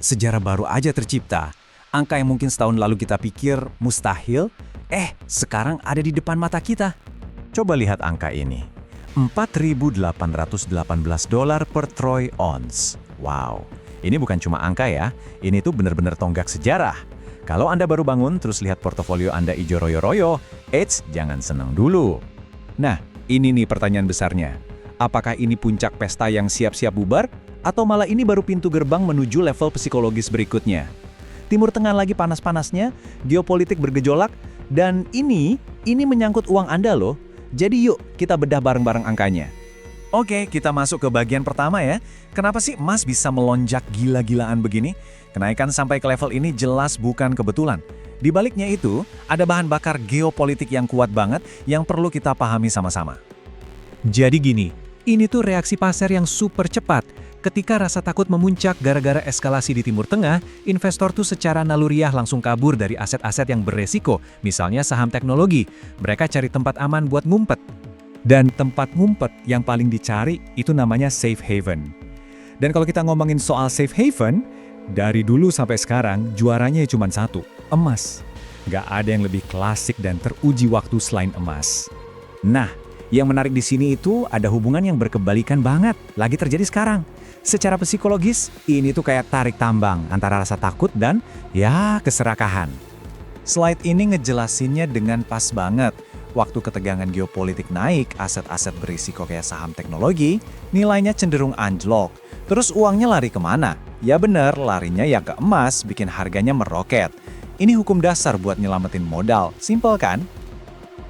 Sejarah baru aja tercipta. Angka yang mungkin setahun lalu kita pikir mustahil, sekarang ada di depan mata kita. Coba lihat angka ini. $4.818 per troy ounce. Wow, ini bukan cuma angka ya, ini tuh bener-bener tonggak sejarah. Kalau Anda baru bangun terus lihat portofolio Anda ijo royo-royo, jangan senang dulu. Nah, ini nih pertanyaan besarnya. Apakah ini puncak pesta yang siap-siap bubar? Atau malah ini baru pintu gerbang menuju level psikologis berikutnya? Timur Tengah lagi panas-panasnya, geopolitik bergejolak, dan ini menyangkut uang Anda loh. Jadi yuk, kita bedah bareng-bareng angkanya. Oke, kita masuk ke bagian pertama ya. Kenapa sih emas bisa melonjak gila-gilaan begini? Kenaikan sampai ke level ini jelas bukan kebetulan. Di baliknya itu, ada bahan bakar geopolitik yang kuat banget yang perlu kita pahami sama-sama. Jadi gini, ini tuh reaksi pasar yang super cepat. Ketika rasa takut memuncak gara-gara eskalasi di Timur Tengah, investor tuh secara naluriah langsung kabur dari aset-aset yang beresiko, misalnya saham teknologi. Mereka cari tempat aman buat ngumpet. Dan tempat ngumpet yang paling dicari itu namanya safe haven. Dan kalau kita ngomongin soal safe haven, dari dulu sampai sekarang juaranya cuma satu, emas. Nggak ada yang lebih klasik dan teruji waktu selain emas. Nah, yang menarik di sini itu ada hubungan yang berkebalikan banget, lagi terjadi sekarang. Secara psikologis, ini tuh kayak tarik tambang antara rasa takut dan, keserakahan. Slide ini ngejelasinnya dengan pas banget. Waktu ketegangan geopolitik naik, aset-aset berisiko kayak saham teknologi, nilainya cenderung anjlok. Terus uangnya lari kemana? Ya bener, larinya ya ke emas, bikin harganya meroket. Ini hukum dasar buat nyelamatin modal, simpel kan?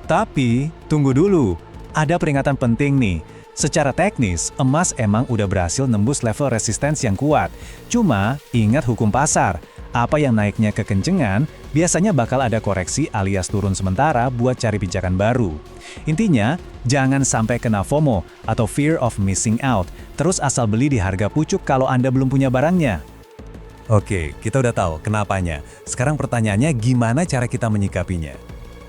Tapi, tunggu dulu. Ada peringatan penting nih. Secara teknis, emas emang udah berhasil nembus level resistensi yang kuat. Cuma, ingat hukum pasar. Apa yang naiknya kekencengan, biasanya bakal ada koreksi alias turun sementara buat cari pijakan baru. Intinya, jangan sampai kena FOMO atau fear of missing out, terus asal beli di harga pucuk kalau Anda belum punya barangnya. Oke, kita udah tahu kenapanya. Sekarang pertanyaannya gimana cara kita menyikapinya?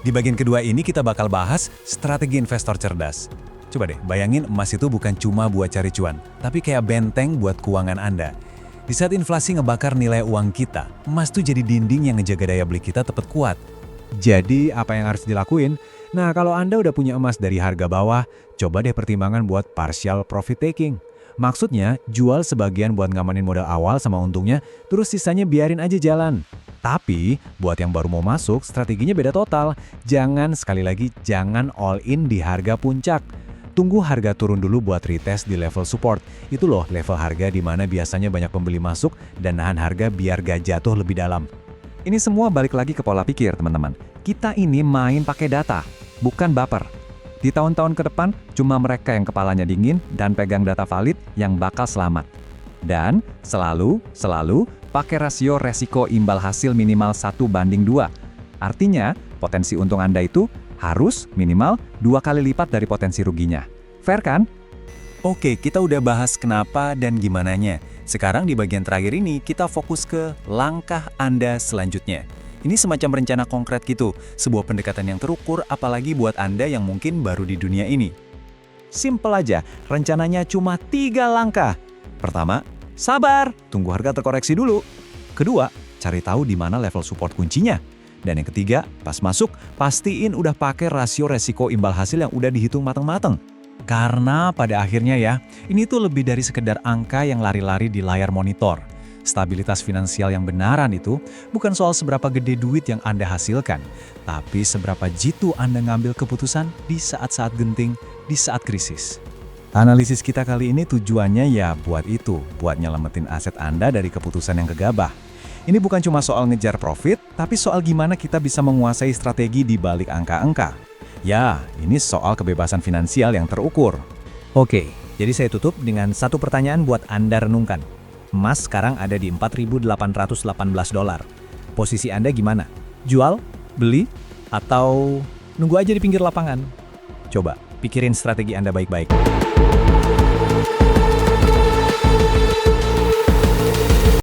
Di bagian kedua ini kita bakal bahas strategi investor cerdas. Coba deh, bayangin emas itu bukan cuma buat cari cuan, tapi kayak benteng buat keuangan Anda. Di saat inflasi ngebakar nilai uang kita, emas tuh jadi dinding yang ngejaga daya beli kita tetap kuat. Jadi, apa yang harus dilakuin? Nah, kalau Anda udah punya emas dari harga bawah, coba deh pertimbangan buat partial profit taking. Maksudnya, jual sebagian buat ngamanin modal awal sama untungnya, terus sisanya biarin aja jalan. Tapi, buat yang baru mau masuk, strateginya beda total. Sekali lagi, jangan all in di harga puncak. Tunggu harga turun dulu buat retest di level support. Itu loh level harga di mana biasanya banyak pembeli masuk dan nahan harga biar gak jatuh lebih dalam. Ini semua balik lagi ke pola pikir, teman-teman. Kita ini main pakai data, bukan baper. Di tahun-tahun ke depan, cuma mereka yang kepalanya dingin dan pegang data valid yang bakal selamat. Dan selalu pakai rasio resiko imbal hasil minimal 1:2. Artinya, potensi untung Anda itu harus minimal 2 kali lipat dari potensi ruginya. Fair kan? Oke, kita udah bahas kenapa dan gimananya. Sekarang di bagian terakhir ini kita fokus ke langkah Anda selanjutnya. Ini semacam rencana konkret gitu, sebuah pendekatan yang terukur apalagi buat Anda yang mungkin baru di dunia ini. Simple aja, rencananya cuma 3 langkah. Pertama, sabar, tunggu harga terkoreksi dulu. Kedua, cari tahu di mana level support kuncinya. Dan yang ketiga, pas masuk, pastiin udah pakai rasio resiko imbal hasil yang udah dihitung matang-matang. Karena pada akhirnya ya, ini tuh lebih dari sekedar angka yang lari-lari di layar monitor. Stabilitas finansial yang benaran itu bukan soal seberapa gede duit yang Anda hasilkan, tapi seberapa jitu Anda ngambil keputusan di saat-saat genting, di saat krisis. Analisis kita kali ini tujuannya ya buat nyelamatin aset Anda dari keputusan yang gegabah. Ini bukan cuma soal ngejar profit, tapi soal gimana kita bisa menguasai strategi di balik angka-angka. Ya, ini soal kebebasan finansial yang terukur. Oke, jadi saya tutup dengan satu pertanyaan buat Anda renungkan. Emas sekarang ada di $4.818. Posisi Anda gimana? Jual? Beli? Atau nunggu aja di pinggir lapangan? Coba, pikirin strategi Anda baik-baik.